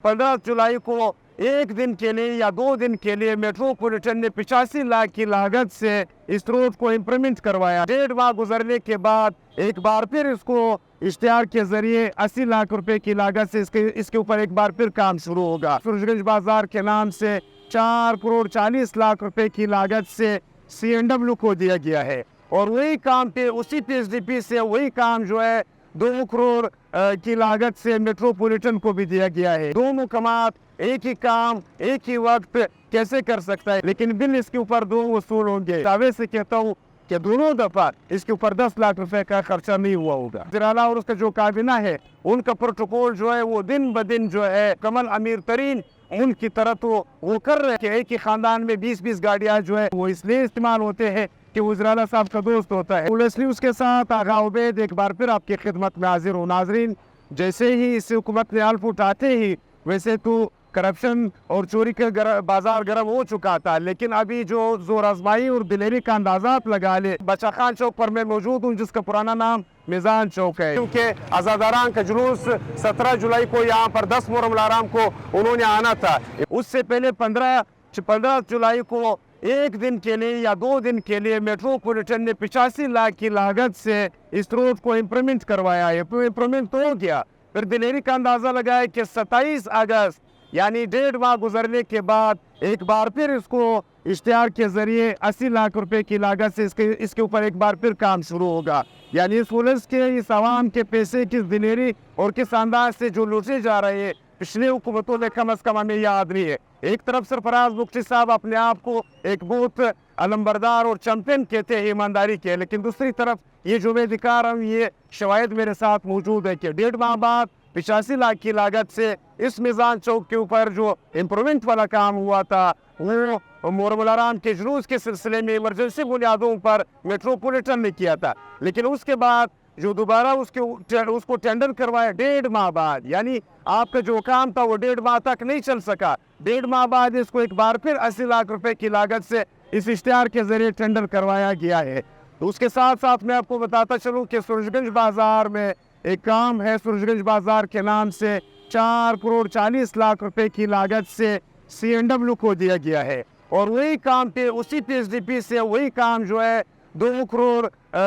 15 जुलाई को एक दिन के लिए या 2 दिन के लिए मेट्रोपॉलिटन ने 85 लाख की लागत से इस रोड को इम्प्लीमेंट करवाया। 1.5 माह गुजरने के बाद एक बार फिर इसको इश्तिहार के जरिए 80 लाख रुपए की लागत से इसके ऊपर एक बार फिर काम शुरू होगा। सूरजगंज बाजार के नाम से 4 करोड़ 40 लाख रुपए की लागत से C&W को दिया गया है और वही काम पे उसी PSDP से वही काम जो है 2 करोड़ की लागत से मेट्रोपॉलिटन को भी दिया गया है। दोनों कमात एक ही काम एक ही वक्त कैसे कर सकता है, लेकिन बिल इसके ऊपर 2 वसूल होंगे। दावे से कहता हूँ कि दोनों दफा इसके ऊपर 10 लाख रुपए का खर्चा नहीं हुआ होगा। वज़ीर-ए-आला और उसका जो काबिना है उनका प्रोटोकॉल जो है वो दिन ब दिन जो है कमल अमीर तरीन उनकी तरह तो वो कर रहे हैं कि एक ही खानदान में 20-20 गाड़ियां जो है वो इसलिए इस्तेमाल होते हैं कि वज़ीर-ए-आला साहब का दोस्त होता है। पुलिस न्यूज़ के साथ आगा उबैद एक बार फिर आपकी खिदमत में हाजिर हूँ। नाजरीन, जैसे ही इस हुकूमत ने हल्फ उठाते ही वैसे तो करप्शन और चोरी का बाजार गर्म हो चुका था, लेकिन अभी जो जोर आजमाई और दिलेरी का अंदाजा आप लगा ले। बचा खान चौक पर मैं मौजूद हूँ जिसका पुराना नाम मिजान चौक है, क्योंकि आज़ादारान का जुलूस 17 जुलाई को यहाँ पर 10 मुहर्रम अल-हराम को उन्होंने आना था। उससे पहले 15 जुलाई को एक दिन के लिए या 2 दिन के लिए मेट्रोपॉलिटन ने 85 लाख की लागत से इस रोड को इम्प्लीमेंट करवाया है। इम्प्लीमेंट तो हो गया, फिर दिलेरी का अंदाजा लगाया कि 27 अगस्त यानी 1.5 माह गुजरने के बाद एक बार फिर इसको इश्तिहार के जरिए 80 लाख रुपए की लागत से इसके ऊपर एक बार फिर काम शुरू होगा। यानी इस पुलिस के इस आवाम के पैसे किस दिलेरी और किस अंदाज से जो लूटे जा रहे हैं पिछले हुकूमतों ने कम अज कम हमें याद नहीं है। एक तरफ सरफराज मुफ्ती साहब अपने आप को एक बहुत अलंबरदार और चैंपियन कहते हैं ईमानदारी के, लेकिन दूसरी तरफ ये जो मैं दिखा रहा हूँ ये शवाहिद मेरे साथ मौजूद है कि 1.5 माह बाद 85 लाख की लागत से इस मिजान चौक के ऊपर जो इम्प्रूवमेंट वाला काम हुआ था वो मुहर्रम अल-हराम के जुलूस के सिलसिले में इमरजेंसी बुनियादों पर मेट्रोपॉलिटन ने किया था, लेकिन उसके बाद जो दोबारा उसको टेंडर करवाया 1.5 माह बाद, यानी आपका जो काम था वो 1.5 माह तक नहीं चल सका। 1.5 माह बाद इसको एक बार फिर 80 लाख रुपए की लागत से इस इश्तिहार के जरिए टेंडर करवाया गया है। तो उसके साथ साथ मैं आपको बताता चलूँ कि सूरजगंज बाजार में एक काम है, सूरजगंज बाजार के नाम से 4 करोड़ 40 लाख रुपए की लागत से C&W को दिया गया है और वही काम पे उसी PSDP से वही काम जो है 2 करोड़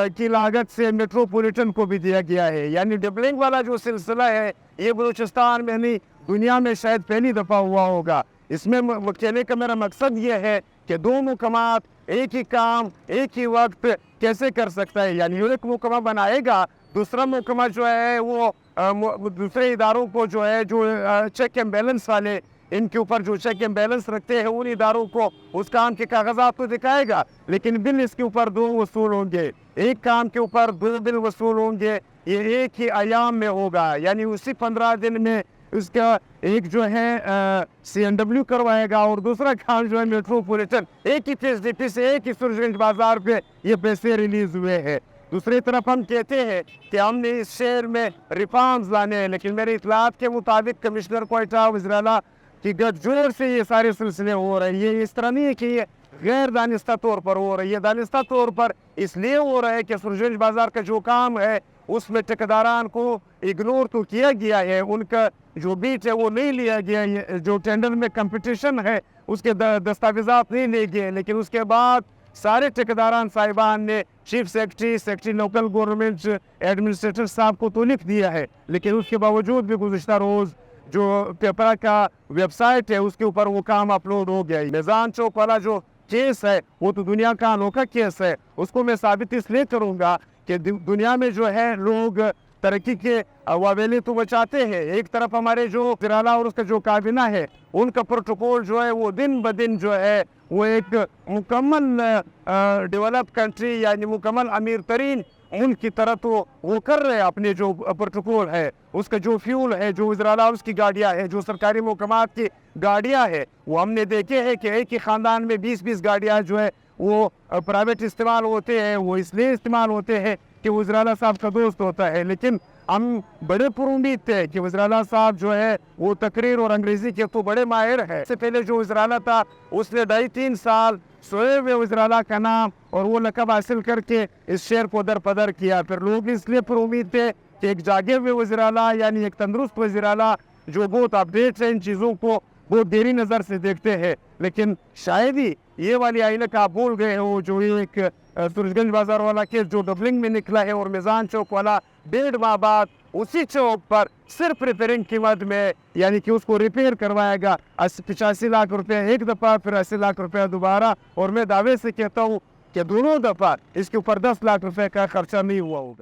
की लागत से मेट्रोपॉलिटन को भी दिया गया है। यानी डबलिंग वाला जो सिलसिला है ये बलूचिस्तान में नहीं दुनिया में शायद पहली दफ़ा हुआ होगा। इसमें कहने का मेरा मकसद ये है कि 2 मुकामात एक ही काम एक ही वक्त कैसे कर सकता है। यानी एक मुकमा बनाएगा, दूसरा मुकमा जो है वो दूसरे इदारों को जो है जो चेक एंड बैलेंस वाले इनके ऊपर जो चेक एंड बैलेंस रखते हैं उन इदारों को उस काम के कागजात तो दिखाएगा, लेकिन बिल इसके ऊपर 2 वसूल होंगे। एक काम के ऊपर 2 बिल वसूल होंगे, ये एक ही अयाम में होगा। यानी उसी 15 दिन में उसका एक जो है C&W करवाएगा और दूसरा काम जो है मेट्रोपॉलिटन। एक ही PSDP से एक ही सूरजगंज बाजार पे ये पैसे रिलीज हुए हैं। दूसरी तरफ हम कहते हैं कि हमने इस शहर में रिफॉर्म्स लाने हैं, लेकिन मेरे इतलात के मुताबिक कमिश्नर क्वाटा वज़ीर-ए-आला की गठजोड़ से ये सारे सिलसिले हो रहे हैं। ये इस तरह नहीं है कि ये गैर दानिस्ता तौर पर हो रही है, दानिस्ता तौर पर इसलिए हो रहा है कि सूरजगंज बाजार का जो काम है उसमें ठेकेदारान को इग्नोर तो किया गया है, उनका जो बीट है वो नहीं लिया गया है, जो टेंडर में कंपटीशन है उसके दस्तावेजात नहीं लिए गए, लेकिन उसके बाद सारे ठेकेदारान साहिबान ने chief secretary local government administrator साहब को तो लिख दिया है, लेकिन उसके बावजूद भी गुज़िश्ता रोज़ जो पेपरा का वेबसाइट है उसके ऊपर वो काम अपलोड हो गया। मिजान चौक वाला जो केस है वो तो दुनिया का अनोखा केस है, उसको मैं साबित इसलिए करूँगा कि दुनिया में जो है लोग तरक्की के वावेले तो बचाते हैं। एक तरफ हमारे जो वज़ीर-ए-आला और उसका जो काबिना है उनका प्रोटोकॉल जो है वो दिन ब दिन जो है वो एक मुकम्मल डेवलप कंट्री यानी मुकम्मल अमीर तरीन उनकी तरह तो वो कर रहे हैं। अपने जो प्रोटोकॉल है उसका जो फ्यूल है, जो वज़ीर-ए-आला उसकी गाड़ियाँ हैं, जो सरकारी मुकामात की गाड़ियाँ हैं, वो हमने देखे हैं कि एक ही ख़ानदान में 20-20 गाड़ियाँ जो है वो प्राइवेट इस्तेमाल होते हैं। वो इसलिए इस्तेमाल होते हैं कि वज़ीर-ए-आला साहब का दोस्त होता है, लेकिन हम बड़े पुरुमीद थे कि वज़ीर-ए-आला साहब जो है वो तकरीर और अंग्रेज़ी के तो बड़े माहिर है। इससे पहले जो वज़ीर-ए-आला था उसने 2.5-3 साल सोए हुए वज़ीर-ए-आला का नाम और वो लक़ब हासिल करके इस शहर को दरपदर किया। फिर लोग इसलिए पुरुमीद थे कि एक जागे हुए वज़ीर-ए-आला यानी एक तंदुरुस्त वज़ीर-ए-आला जो बहुत अपडेट है इन चीज़ों को बहुत देरी नज़र से देखते हैं। लेकिन शायद ही ये वाली आइनक आप भूल गए हो, जो एक सूरजगंज बाजार वाला केस जो डबलिंग में निकला है, और मिजान चौक वाला 1.5 माह बाद उसी चौक पर सिर्फ रिपेयरिंग कीमत में, यानी कि उसको रिपेयर करवाएगा 85 लाख रुपए एक दफ़ा, फिर 80 लाख रुपया दोबारा। और मैं दावे से कहता हूँ कि दोनों दफ़ा इसके ऊपर 10 लाख रुपए का खर्चा नहीं हुआ होगा।